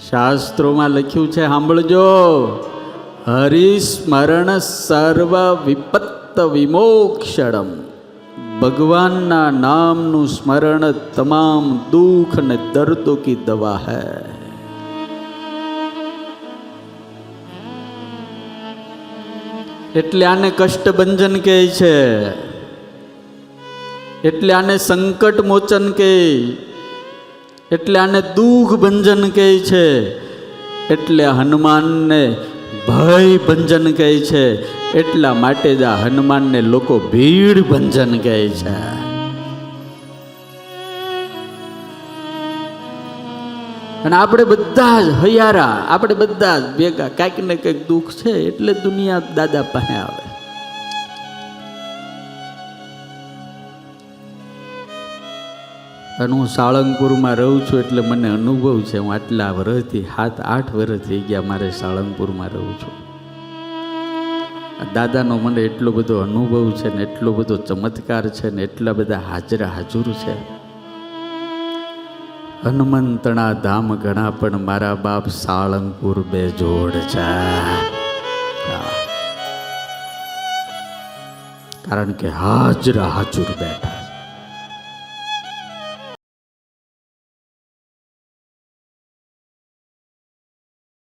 શાસ્ત્રોમાં લખ્યું છે, સાંભળજો, હરિસ્મરણ સર્વ વિપત્ત વિમોક્ષણમ. ભગવાનના નામનું સ્મરણ તમામ દુઃખ અને દર્દો કી દવા હૈ. એટલે આને કષ્ટભંજન કહે છે, એટલે આને સંકટ મોચન કહે, એટલે આને દુઃખ ભંજન કહે છે, એટલે હનુમાનને ભય ભંજન કહે છે. એટલા માટે જ આ હનુમાનને લોકો ભીડ ભંજન કહે છે. અને આપણે બધા જ હૈયારા, આપણે બધા જ ભેગા કાંઈક ને કંઈક દુઃખ છે એટલે દુનિયા દાદા પાસે આવે. અને હું સાળંગપુરમાં રહું છું એટલે મને અનુભવ છે. હું આટલા વર્ષથી 7-8 વર્ષ થઈ ગયા મારે સાળંગપુરમાં રહું છું. દાદાનો મને એટલો બધો અનુભવ છે ને એટલો બધો ચમત્કાર છે ને એટલા બધા હાજરા હાજર છે. હનુમંતણા ધામ ઘણા પણ મારા બાપ સાળંગપુર બેજોડ છે. કારણ કે હાજરા હાજર બેઠા.